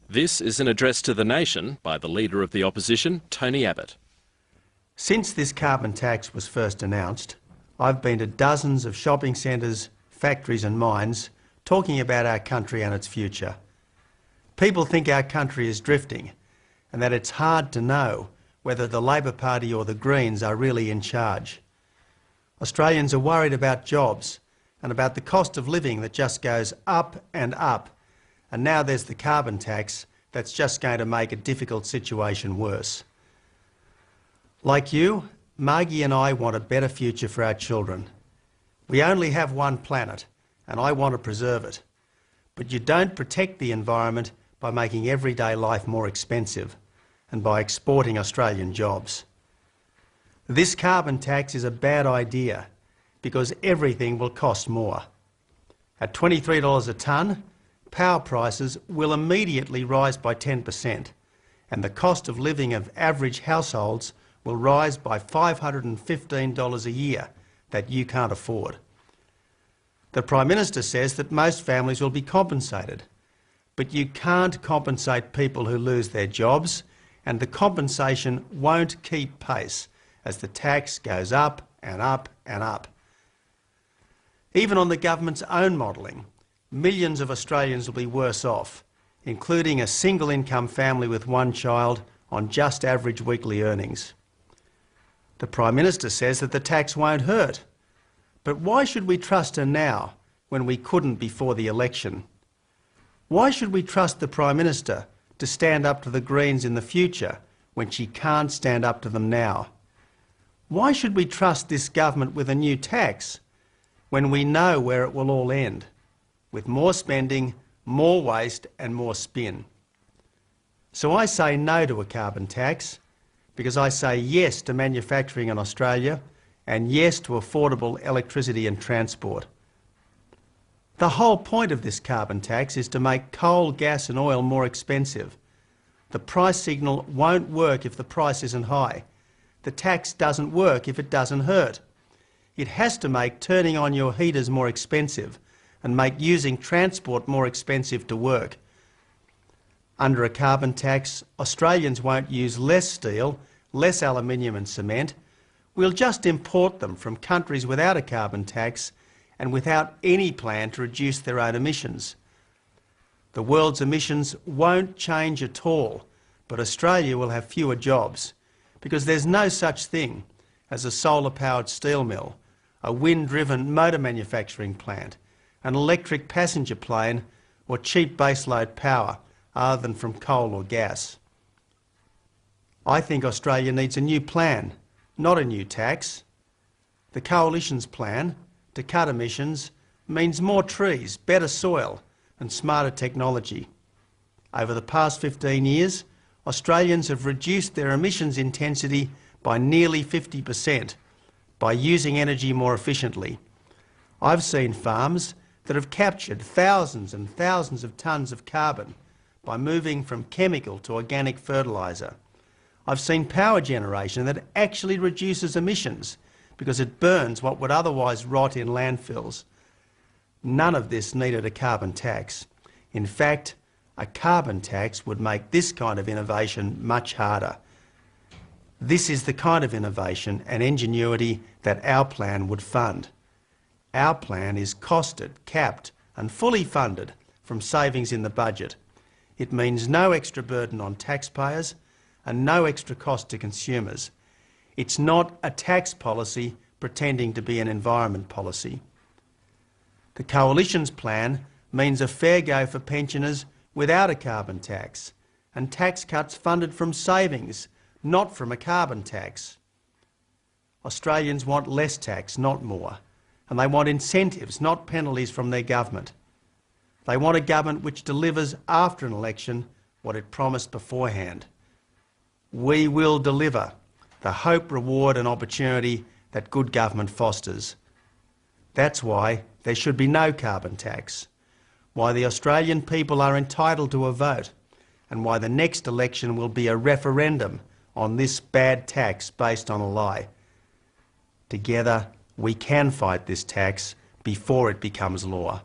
This is an address to the nation by the Leader of the Opposition, Tony Abbott. Since this carbon tax was first announced, I've been to dozens of shopping centres, factories and mines talking about our country and its future. People think our country is drifting and that it's hard to know whether the Labor Party or the Greens are really in charge. Australians are worried about jobs and about the cost of living that just goes up and up. And now there's the carbon tax that's just going to make a difficult situation worse. Like you, Margie and I want a better future for our children. We only have one planet, and I want to preserve it. But you don't protect the environment by making everyday life more expensive and by exporting Australian jobs. This carbon tax is a bad idea because everything will cost more. At $23 a tonne, power prices will immediately rise by 10%, and the cost of living of average households will rise by $515 a year that you can't afford. The Prime Minister says that most families will be compensated, but you can't compensate people who lose their jobs, and the compensation won't keep pace as the tax goes up and up and up. Even on the government's own modelling, millions of Australians will be worse off, including a single income family with one child on just average weekly earnings. The Prime Minister says that the tax won't hurt. But why should we trust her now when we couldn't before the election? Why should we trust the Prime Minister to stand up to the Greens in the future when she can't stand up to them now? Why should we trust this government with a new tax when we know where it will all end? With more spending, more waste and more spin. So I say no to a carbon tax because I say yes to manufacturing in Australia and yes to affordable electricity and transport. The whole point of this carbon tax is to make coal, gas and oil more expensive. The price signal won't work if the price isn't high. The tax doesn't work if it doesn't hurt. It has to make turning on your heaters more expensive and make using transport more expensive to work. Under a carbon tax, Australians won't use less steel, less aluminium and cement. We'll just import them from countries without a carbon tax and without any plan to reduce their own emissions. The world's emissions won't change at all, but Australia will have fewer jobs because there's no such thing as a solar-powered steel mill, a wind-driven motor manufacturing plant, an electric passenger plane or cheap baseload power other than from coal or gas. I think Australia needs a new plan, not a new tax. The Coalition's plan to cut emissions means more trees, better soil and smarter technology. Over the past 15 years, Australians have reduced their emissions intensity by nearly 50% by using energy more efficiently. I've seen farms that have captured thousands and thousands of tonnes of carbon by moving from chemical to organic fertiliser. I've seen power generation that actually reduces emissions because it burns what would otherwise rot in landfills. None of this needed a carbon tax. In fact, a carbon tax would make this kind of innovation much harder. This is the kind of innovation and ingenuity that our plan would fund. Our plan is costed, capped and fully funded from savings in the budget. It means no extra burden on taxpayers and no extra cost to consumers. It's not a tax policy pretending to be an environment policy. The Coalition's plan means a fair go for pensioners without a carbon tax and tax cuts funded from savings, not from a carbon tax. Australians want less tax, not more. And they want incentives, not penalties from their government. They want a government which delivers after an election what it promised beforehand. We will deliver the hope, reward and opportunity that good government fosters. That's why there should be no carbon tax, why the Australian people are entitled to a vote, and why the next election will be a referendum on this bad tax based on a lie. Together, we can fight this tax before it becomes law.